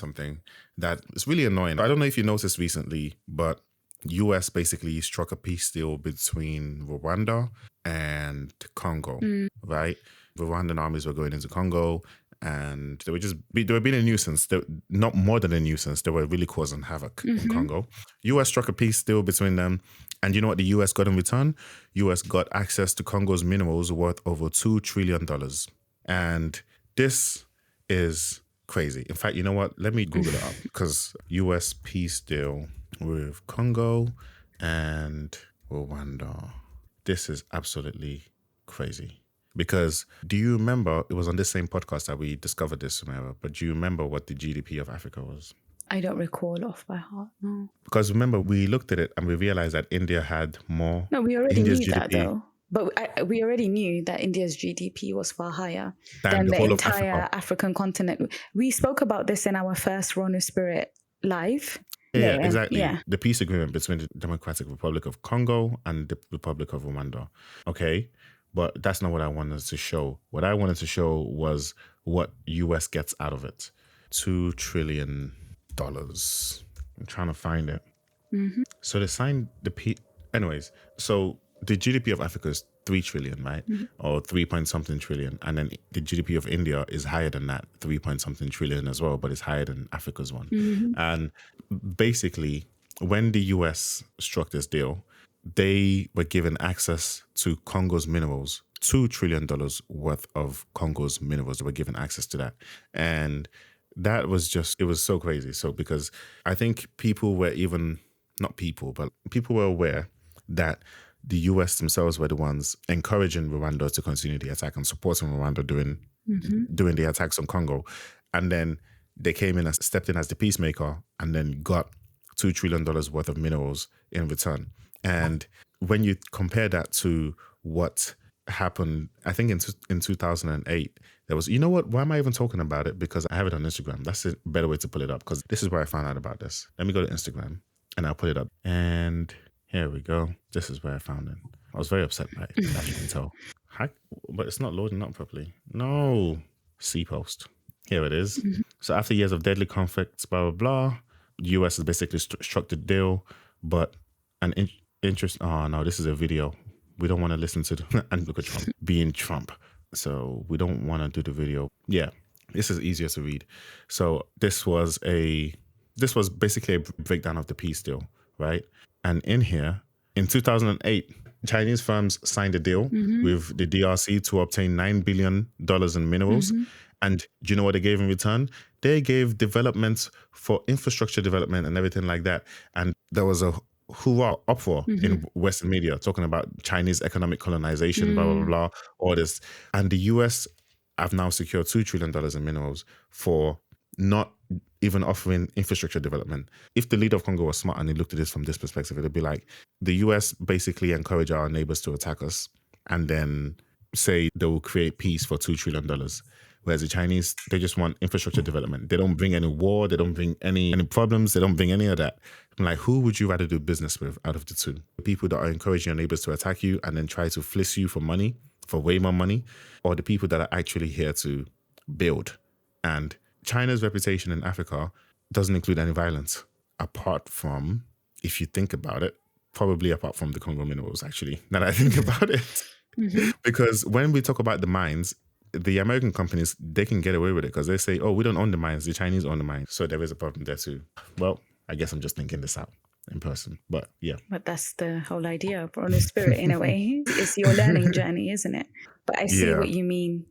something that is really annoying. I don't know if you noticed recently, but US basically struck a peace deal between Rwanda and Congo, right? Rwandan armies were going into Congo and they were being a nuisance. Not more than a nuisance. They were really causing havoc in Congo. US struck a peace deal between them. And you know what the US got in return? US got access to Congo's minerals worth over $2 trillion. And this is crazy. In fact, you know what? Let me Google it up because US peace deal with Congo and Rwanda. This is absolutely crazy. Because do you remember, it was on this same podcast that we discovered this, Samara, but do you remember what the GDP of Africa was? I don't recall off by heart, no. Because remember, we looked at it and we realized that India had more. No, we already India's knew GDP, that though. But we already knew that India's GDP was far higher than than the the whole of entire Africa. African continent. We spoke about this in our first Rona Spirit live. Yeah, exactly. Yeah. The peace agreement between the Democratic Republic of Congo and the Republic of Rwanda. Okay, but that's not what I wanted to show. What I wanted to show was what US gets out of it. $2 trillion. I'm trying to find it. So they signed the anyways, so the GDP of Africa is 3 trillion, right? Or 3 point something trillion. And then the GDP of India is higher than that, 3 point something trillion as well, but it's higher than Africa's one. And basically, when the US struck this deal, they were given access to Congo's minerals, $2 trillion worth of Congo's minerals. They were given access to that. And that was just, it was so crazy. So because I think people were aware that the US themselves were the ones encouraging Rwanda to continue the attack and supporting Rwanda doing the attacks on Congo. And then they came in and stepped in as the peacemaker and then got $2 trillion worth of minerals in return. And when you compare that to what happened, I think in 2008, there was, you know what, why am I even talking about it? Because I have it on Instagram. That's a better way to pull it up because this is where I found out about this. Let me go to Instagram and I'll put it up. And here we go. This is where I found it. I was very upset by it, as you can tell. But it's not loading up properly. No. C post. Here it is. So after years of deadly conflicts, blah, blah, blah, the US has basically struck the deal, but an interest. Oh, no, this is a video. We don't want to listen to and look at Trump being Trump. So we don't want to do the video. Yeah, this is easier to read. So this was basically a breakdown of the peace deal, right? And in here, in 2008, Chinese firms signed a deal with the DRC to obtain $9 billion in minerals. And do you know what they gave in return? They gave development for infrastructure development and everything like that. And there was a uproar in Western media talking about Chinese economic colonization, blah, blah, blah, all this. And the US have now secured $2 trillion in minerals for not even offering infrastructure development. If the leader of Congo was smart and he looked at this from this perspective, it'd be like, the US basically encourage our neighbors to attack us and then say they will create peace for $2 trillion. Whereas the Chinese, they just want infrastructure development. They don't bring any war. They don't bring any problems. They don't bring any of that. I'm like, who would you rather do business with out of the two? The people that are encouraging your neighbors to attack you and then try to fleece you for money, for way more money, or the people that are actually here to build? And China's reputation in Africa doesn't include any violence, apart from, if you think about it, probably apart from the Congo minerals, actually, now that I think about it. Because when we talk about the mines, the American companies, they can get away with it because they say, oh, we don't own the mines, the Chinese own the mines. So there is a problem there too. Well, I guess I'm just thinking this out in person, but yeah. But that's the whole idea of Rona Spirit in a way. It's your learning journey, isn't it? But I see what you mean.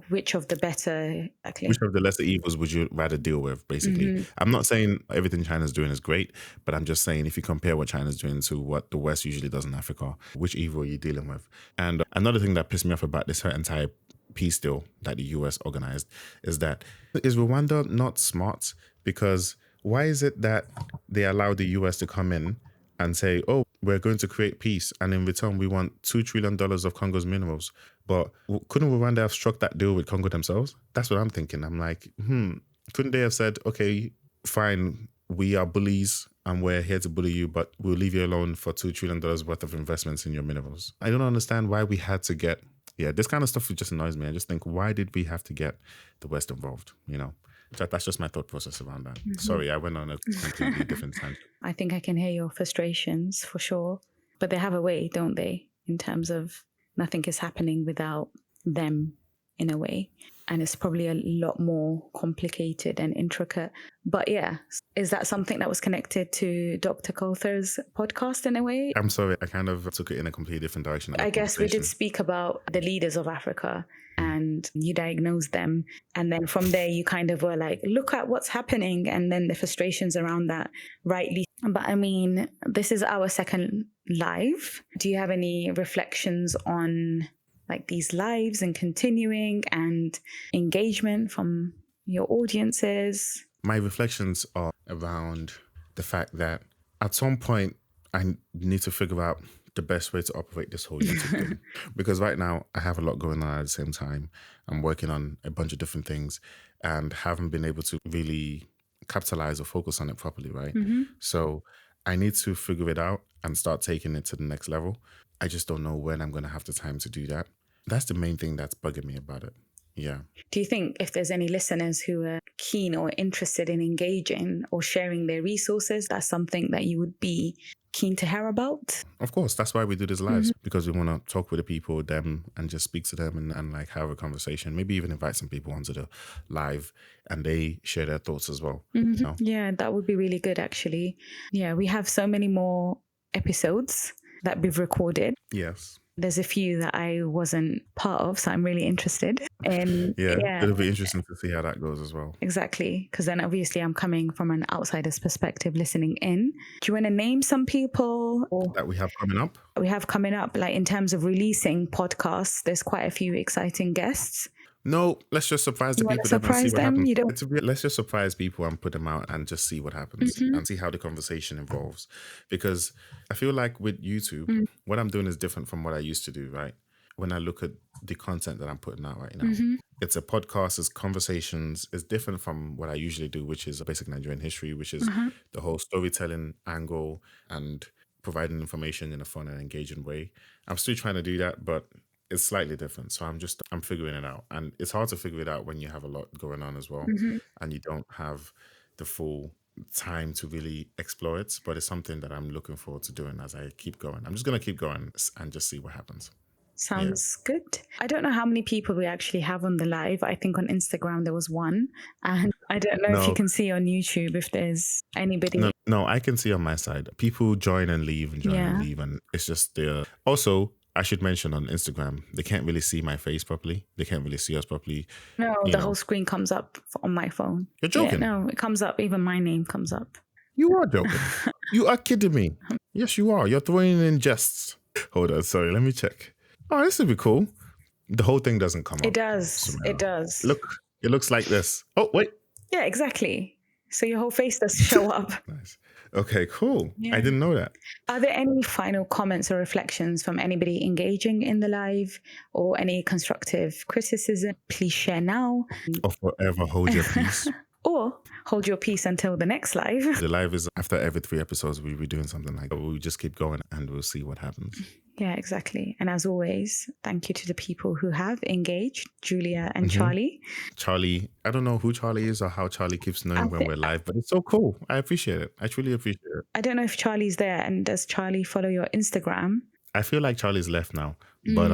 Which of the better, exactly. Which of the lesser evils would you rather deal with, basically? I'm not saying everything China's doing is great, but I'm just saying if you compare what China's doing to what the West usually does in Africa, which evil are you dealing with? And another thing that pissed me off about this entire peace deal that the US organized is Rwanda not smart? Because why is it that they allow the US to come in and say, oh, we're going to create peace, and in return we want $2 trillion of Congo's minerals? But couldn't Rwanda have struck that deal with Congo themselves? That's what I'm thinking. I'm like, couldn't they have said, okay, fine, we are bullies and we're here to bully you, but we'll leave you alone for $2 trillion worth of investments in your minerals? I don't understand why we had to get, this kind of stuff just annoys me. I just think, why did we have to get the West involved, That's just my thought process around that. Sorry, I went on a completely different tangent. I think I can hear your frustrations for sure, but they have a way, don't they, in terms of nothing is happening without them in a way. And it's probably a lot more complicated and intricate. But yeah, is that something that was connected to Dr. Coulter's podcast in a way? I'm sorry, I kind of took it in a completely different direction. I guess we did speak about the leaders of Africa and you diagnosed them. And then from there, you kind of were like, look at what's happening. And then the frustrations around that, rightly. But I mean, this is our second live. Do you have any reflections on like these lives and continuing and engagement from your audiences? My reflections are around the fact that at some point I need to figure out the best way to operate this whole YouTube thing. Because right now I have a lot going on at the same time. I'm working on a bunch of different things and haven't been able to really capitalize or focus on it properly, right? So I need to figure it out and start taking it to the next level. I just don't know when I'm going to have the time to do that. That's the main thing that's bugging me about it. Yeah. Do you think if there's any listeners who are keen or interested in engaging or sharing their resources, that's something that you would be keen to hear about? Of course, that's why we do this live, because we want to talk with the people, them, and just speak to them and like have a conversation. Maybe even invite some people onto the live and they share their thoughts as well. You know? Yeah, that would be really good, actually. Yeah, we have so many more episodes that we've recorded. Yes. There's a few that I wasn't part of, so I'm really interested. And yeah, it'll be interesting to see how that goes as well. Exactly, because then obviously I'm coming from an outsider's perspective, listening in. Do you want to name some people that we have coming up? We have coming up, like in terms of releasing podcasts. There's quite a few exciting guests. No, let's just surprise the people and see what happens. Let's just surprise people and put them out and just see what happens and see how the conversation evolves. Because I feel like with YouTube, what I'm doing is different from what I used to do, right? When I look at the content that I'm putting out right now, it's a podcast, it's conversations, it's different from what I usually do, which is a basic Nigerian history, which is the whole storytelling angle and providing information in a fun and engaging way. I'm still trying to do that, but it's slightly different. So I'm figuring it out. And it's hard to figure it out when you have a lot going on as well. And you don't have the full time to really explore it. But it's something that I'm looking forward to doing as I keep going. I'm just going to keep going and just see what happens. Sounds good. I don't know how many people we actually have on the live. I think on Instagram there was one. And I don't know if you can see on YouTube if there's anybody. No, I can see on my side. People join and leave and join and leave. And it's just there. Also, I should mention on Instagram, they can't really see my face properly. They can't really see us properly. No, the whole screen comes up on my phone. You're joking? Yeah, no, it comes up. Even my name comes up. You are joking. You are kidding me. Yes, you are. You're throwing in jests. Hold on. Sorry, let me check. Oh, this would be cool. The whole thing doesn't come up. It does. It does. Look, it looks like this. Oh, wait. Yeah, exactly. So your whole face does show up. Nice. Okay, cool. Yeah. I didn't know that. Are there any final comments or reflections from anybody engaging in the live or any constructive criticism? Please share now. Or forever hold your peace. Or hold your peace until the next live. The live is after every 3 episodes, we'll be doing something like that. We'll just keep going and we'll see what happens. Yeah, exactly. And as always, thank you to the people who have engaged, Julia and Charlie. Charlie, I don't know who Charlie is or how Charlie keeps knowing when we're live, but it's so cool. I appreciate it. I truly appreciate it. I don't know if Charlie's there, and does Charlie follow your Instagram? I feel like Charlie's left now, but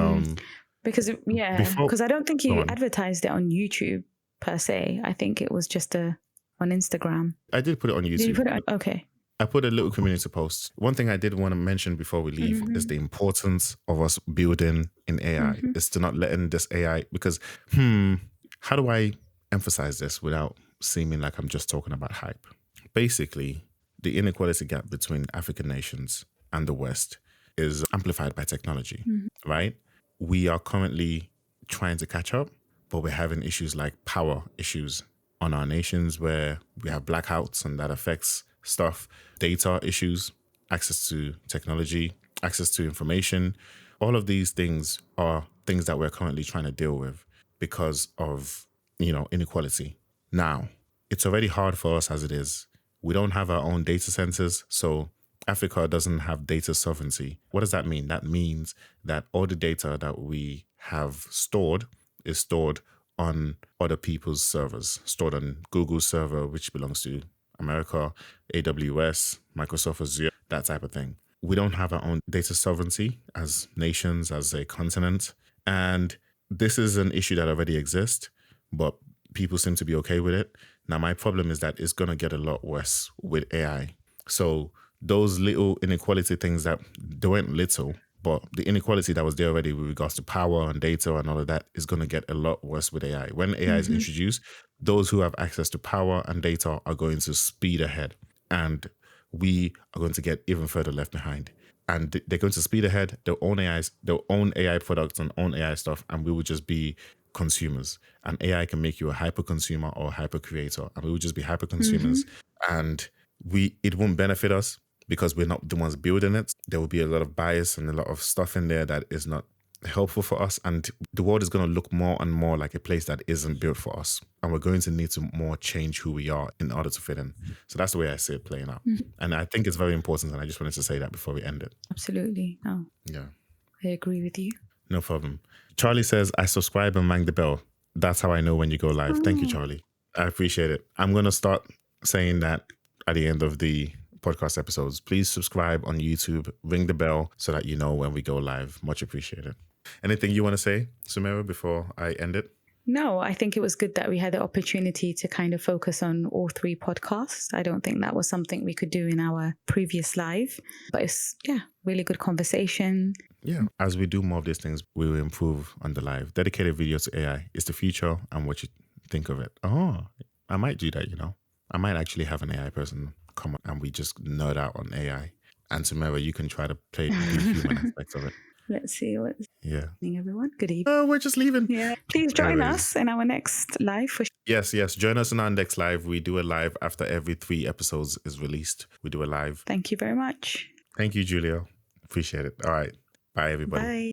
because I don't think you advertised it on YouTube per se. I think it was just on Instagram. I did put it on YouTube. Did you put it on? Okay. I put a little community post. One thing I did want to mention before we leave is the importance of us building in AI. Is to not letting this AI, because how do I emphasize this without seeming like I'm just talking about hype? Basically, the inequality gap between African nations and the West is amplified by technology, right? We are currently trying to catch up, but we're having issues like power issues on our nations where we have blackouts and that affects stuff, data issues, access to technology, access to information. All of these things are things that we're currently trying to deal with because of, inequality. Now, it's already hard for us as it is. We don't have our own data centers, so Africa doesn't have data sovereignty. What does that mean? That means that all the data that we have stored is stored on other people's servers, stored on Google's server, which belongs to America, AWS, Microsoft Azure, that type of thing. We don't have our own data sovereignty as nations, as a continent. And this is an issue that already exists, but people seem to be okay with it. Now, my problem is that it's going to get a lot worse with AI. So those little inequality things that they weren't little, but the inequality that was there already with regards to power and data and all of that is going to get a lot worse with AI. When AI is introduced, those who have access to power and data are going to speed ahead, and we are going to get even further left behind. And they're going to speed ahead. They'll own AI products and own AI stuff, and we will just be consumers. And AI can make you a hyper consumer or a hyper creator, and we will just be hyper consumers. And it won't benefit us because we're not the ones building it. There will be a lot of bias and a lot of stuff in there that is not helpful for us. And the world is going to look more and more like a place that isn't built for us. And we're going to need to more change who we are in order to fit in. So that's the way I see it playing out. And I think it's very important. And I just wanted to say that before we end it. Absolutely. Oh, Yeah. I agree with you. No problem. Charlie says, I subscribe and ring the bell. That's how I know when you go live. Thank you, Charlie. I appreciate it. I'm going to start saying that at the end of the podcast episodes. Please subscribe on YouTube, ring the bell so that you know when we go live. Much appreciated. Anything you want to say, Sumaira, before I end it? No, I think it was good that we had the opportunity to kind of focus on all three podcasts. I don't think that was something we could do in our previous live, but it's, really good conversation. Yeah, as we do more of these things, we will improve on the live. Dedicated video to AI is the future and what you think of it. Oh, I might do that, I might actually have an AI person come on and we just nerd out on AI. And Sumaira, you can try to play the human aspects of it. Let's see. Yeah. Evening, everyone. Good evening. Oh, we're just leaving. Yeah. Please join us in our next live. Yes. Join us in our next live. We do a live after every 3 episodes is released. We do a live. Thank you very much. Thank you, Julia. Appreciate it. All right. Bye, everybody. Bye.